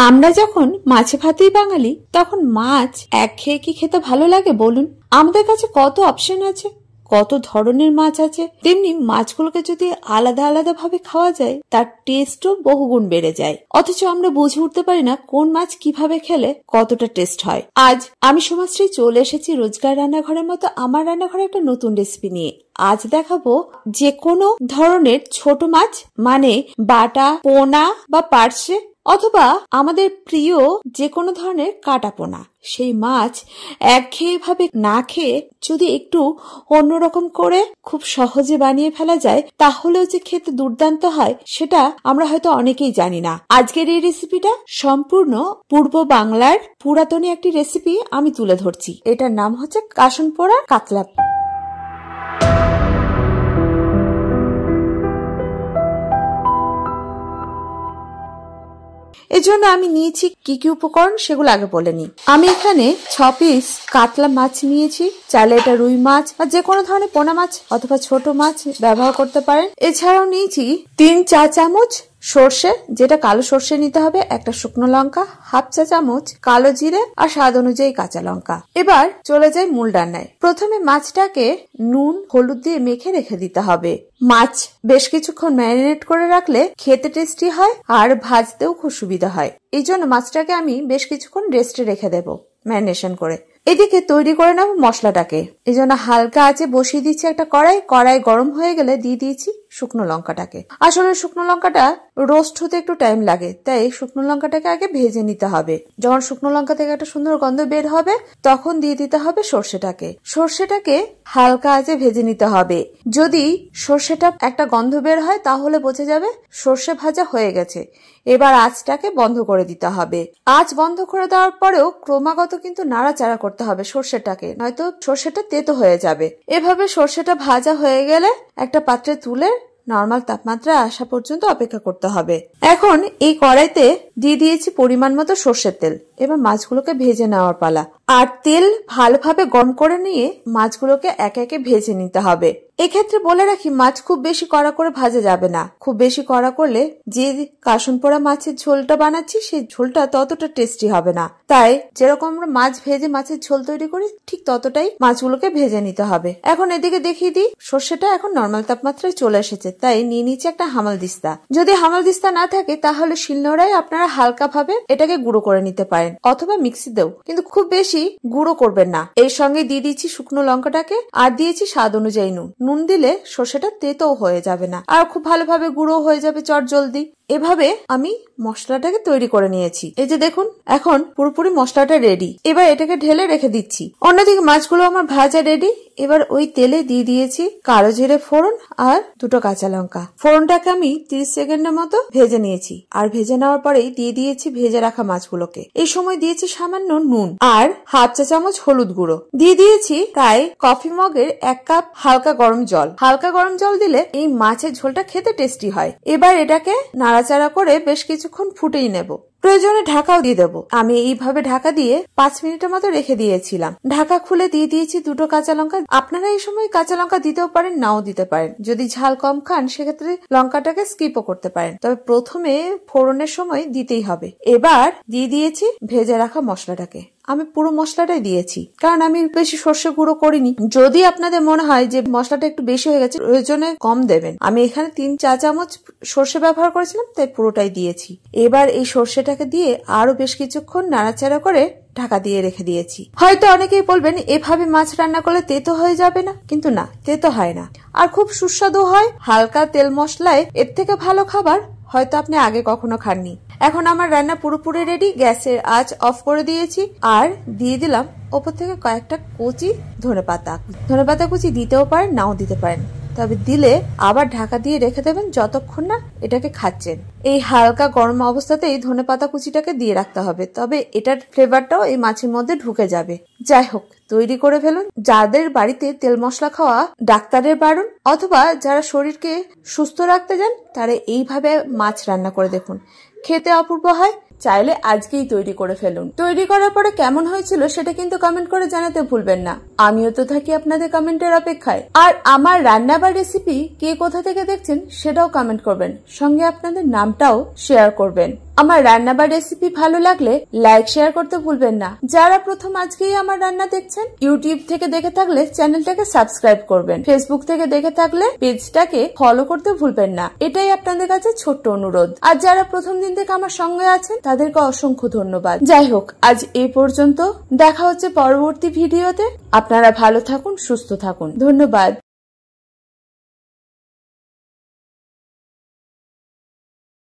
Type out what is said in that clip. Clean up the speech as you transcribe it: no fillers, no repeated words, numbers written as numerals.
আমরা যখন মাছে ভাতেই বাঙালি, তখন মাছ একঘেয়ে কি খেতে ভালো লাগে বলুন? আমাদের কাছে কত অপশন আছে, কত ধরনের মাছ আছে। তেমনি মাছগুলোকে যদি আলাদা আলাদা ভাবে খাওয়া যায়, তার টেস্টও বহুগুণ বেড়ে যায়। অথচ আমরা বুঝে উঠতে পারি না কোন মাছ কিভাবে খেলে কতটা টেস্ট হয়। আজ আমি সোমাশ্রী চলে এসেছি রোজকার রান্নাঘরের মতো আমার রান্নাঘরে একটা নতুন রেসিপি নিয়ে। আজ দেখাবো যে কোনো ধরনের ছোট মাছ, মানে বাটা, পোনা বা পার্শে, অথবা আমাদের প্রিয় যে কোনো ধরনের কাটা পোনা, সেই মাছ একঘেয়ে ভাবে না খেয়ে যদি একটু অন্যরকম করে খুব সহজে বানিয়ে ফেলা যায়, তাহলেও যে খেতে দুর্দান্ত হয় সেটা আমরা হয়তো অনেকেই জানি না। আজকের এই রেসিপিটা সম্পূর্ণ পূর্ব বাংলার পুরাতনী একটি রেসিপি আমি তুলে ধরছি। এটার নাম হচ্ছে কাসন পোড়া কাতলা। এজন্য আমি নিয়েছি কি কি উপকরণ, সেগুলো আগে বলে নিই। আমি এখানে 6 পিস কাতলা মাছ নিয়েছি। চাইলে এটা রুই মাছ বা যে কোনো ধরনের পোনা মাছ অথবা ছোট মাছ ব্যবহার করতে পারেন। এছাড়াও নিয়েছি 3 চা চামচ সর্ষে, যেটা কালো সর্ষে নিতে হবে, একটা শুকনো লঙ্কা, হাফ চা চামচ কালো জিরে আর স্বাদ অনুযায়ী কাঁচা লঙ্কা। এবার চলে যাই মূল রান্নায়। প্রথমে মাছটাকে নুন হলুদ দিয়ে মেখে রেখে দিতে হবে। মাছ বেশ কিছুক্ষণ ম্যারিনেট করে রাখলে খেতে টেস্টি হয় আর ভাজতেও খুব সুবিধা হয়। এই জন্য মাছটাকে আমি বেশ কিছুক্ষণ রেস্টে রেখে দেব ম্যারিনেশন করে। এদিকে তৈরি করে নেব মশলাটাকে। এই জন্য হালকা আঁচে বসিয়ে দিচ্ছি একটা কড়াই গরম হয়ে গেলে দিয়ে দিয়েছি শুকনো লঙ্কাটাকে। আসলে শুকনো লঙ্কাটা রোস্ট হতে একটু টাইম লাগে, তাই শুকনো লঙ্কাটাকে আগে ভেজে নিতে হবে। যখন শুকনো লঙ্কা থেকে একটা সুন্দর গন্ধ বের হবে, তখন দিয়ে দিতে হবে সর্ষেটাকে হালকা আঁচে ভেজে নিতে হবে। যদি সর্ষেটা একটা গন্ধ বের হয়, তাহলে বোঝা যাবে সর্ষে ভাজা হয়ে গেছে। এবার আঁচটাকে বন্ধ করে দিতে হবে। আঁচ বন্ধ করে দেওয়ার পরেও ক্রমাগত কিন্তু নাড়াচাড়া করতে হবে সর্ষেটাকে, নয়তো সর্ষেটা তেতো হয়ে যাবে। এভাবে সর্ষেটা ভাজা হয়ে গেলে একটা পাত্রে তুলে নরমাল তাপমাত্রায় আসা পর্যন্ত অপেক্ষা করতে হবে। এখন এই কড়াইতে দিয়ে দিয়েছি পরিমাণ মতো সর্ষের তেল। এবার মাছগুলোকে ভেজে নেওয়ার পালা। আর তেল ভালোভাবে গরম করে নিয়ে মাছগুলোকে একে একে ভেজে নিতে হবে। এক্ষেত্রে বলে রাখি, মাছ খুব বেশি কড়া করে ভাজা যাবে না। খুব বেশি কড়া করলে যে কাসন পোড়া মাছের ঝোলটা বানাচ্ছি, সেই ঝোলটা ততটা টেস্টি হবে না। তাই যেরকম আমরা মাছ ভেজে মাছের ঝোল তৈরি করি, ঠিক ততটাই মাছগুলোকে ভেজে নিতে হবে। এখন এদিকে দেখিয়ে দিই, সর্ষেটা এখন নরমাল তাপমাত্রায় চলে এসেছে, তাই নিয়ে নিচ্ছে একটা হামালদিস্তা। যদি হামালদিস্তা না থাকে, তাহলে শিলনোড়ায় আপনারা হালকা ভাবে এটাকে গুঁড়ো করে নিতে পারেন, অথবা মিক্সিতেও, কিন্তু খুব বেশি গুঁড়ো করবেন না। এর সঙ্গে দিয়ে দিচ্ছি শুকনো লঙ্কাটাকে আর দিয়েছি স্বাদ অনুযায়ী নুন। নুন দিলে সর্ষেটা তেতো হয়ে যাবে না, আর খুব ভালোভাবে গুঁড়ো হয়ে যাবে চট জলদি। এভাবে আমি মশলাটাকে তৈরি করে নিয়েছি। এই যে দেখুন, এখন পুরোপুরি মশলাটা রেডি। এবার এটাকে ঢেলে রেখে দিচ্ছি। অন্যদিকে মাছগুলো আমার ভাজা রেডি। এবার ওই তেলে দিয়ে দিয়েছি কালো জিরে ফোড়ন আর 2টো কাঁচা লঙ্কা। ফোড়নটাকে আমি 30 সেকেন্ডের মতো ভেজে নিয়েছি। আর ভেজে নেওয়ার পরেই দিয়ে দিয়েছি ভেজে রাখা মাছগুলোকে। এই সময় দিয়েছি সামান্য নুন আর হাফ চা চামচ হলুদ গুঁড়ো। দিয়ে দিয়েছি প্রায় কফি মগের 1 কাপ হালকা গরম জল। হালকা গরম জল দিলে এই মাছের ঝোলটা খেতে টেস্টি হয়। এবার এটাকে নাড়াচাড়া করে বেশ কিছুক্ষণ ফুটিয়ে নেব। প্রয়োজনে ঢাকাও দিয়ে দেবো। আমি এইভাবে ঢাকা দিয়ে 5 মিনিটের মতো রেখে দিয়েছিলাম। ঢাকা খুলে দিয়ে দিয়েছি 2টো কাঁচা লঙ্কা। আপনারা এই সময় কাঁচা লঙ্কা দিতেও পারেন, নাও দিতে পারেন। যদি ঝাল কম খান, সেক্ষেত্রে লঙ্কাটাকে স্কিপও করতে পারেন, তবে প্রথমে ফোড়নের সময় দিতেই হবে। এবার দিয়ে দিয়েছি ভেজে রাখা মশলাটাকে। আমি পুরো মশলাটাই দিয়েছি, কারণ আমি বেশি সর্ষে গুঁড়ো করিনি। যদি আপনাদের মনে হয় যে মশলাটা একটু বেশি হয়ে গেছে, প্রয়োজনে কম দেবেন। আমি এখানে 3 চা চামচ সর্ষে ব্যবহার করেছিলাম, তাই পুরোটাই দিয়েছি। এবার এই সর্ষেটাকে দিয়ে আরো বেশ কিছুক্ষণ নাড়াচাড়া করে ঢাকা দিয়ে রেখে দিয়েছি। হয়তো অনেকেই বলবেন, এভাবে মাছ রান্না করলে তেতো হয়ে যাবে না? কিন্তু না, তেতো হয় না, আর খুব সুস্বাদু হয়। হালকা তেল মশলায় এর থেকে ভালো খাবার হয়তো আপনি আগে কখনো খাননি। এখন আমার রান্না পুরোপুরি রেডি। গ্যাসের আঁচ অফ করে দিয়েছি আর দিয়ে দিলাম ওপর থেকে কয়েকটা কচি ধনেপাতা কুচি দিতেও পারেন, নাও দিতে পারেন, তবে দিলে আবার ঢাকা দিয়ে রেখে দেবেন যতক্ষণ না এটাকে খাচ্ছেন। এই হালকা গরম অবস্থাতেই ধনেপাতা কুচিটাকে দিয়ে রাখতে হবে, তবে এটার ফ্লেভারটাও এই মাছের মধ্যে ঢুকে যাবে। যাই হোক, তৈরি করে ফেলুন। যাদের বাড়িতে তেল মশলা খাওয়া ডাক্তারের বারণ, অথবা যারা শরীরকে সুস্থ রাখতে চান, তারা এইভাবে মাছ রান্না করে দেখুন, খেতে অপূর্ব হয়। চাইলে আজকেই তৈরি করে ফেলুন। তৈরি করার পরে কেমন হয়েছিল সেটা কিন্তু কমেন্ট করে জানাতে ভুলবেন না। আমিও তো থাকি আপনাদের কমেন্টের অপেক্ষায়। আর আমার রান্না বা রেসিপি কে কোথা থেকে দেখছেন সেটাও কমেন্ট করবেন, সঙ্গে আপনাদের নামটাও শেয়ার করবেন। আমার রান্না বা রেসিপি ভালো লাগলে লাইক শেয়ার করতে ভুলবেন না। যারা প্রথম আজকেই আমার রান্না দেখছেন, ইউটিউব থেকে দেখে থাকলে চ্যানেলটাকে সাবস্ক্রাইব করবেন, ফেসবুক থেকে দেখে থাকলে পেজটাকে ফলো করতে ভুলবেন না। এটাই আপনাদের কাছে ছোট্ট অনুরোধ। আর যারা প্রথম দিন থেকে আমার সঙ্গে আছেন তাদেরকে অসংখ্য ধন্যবাদ। যাই হোক, আজ এই পর্যন্ত। দেখা হচ্ছে পরবর্তী ভিডিওতে। আপনারা ভালো থাকুন, সুস্থ থাকুন। ধন্যবাদ।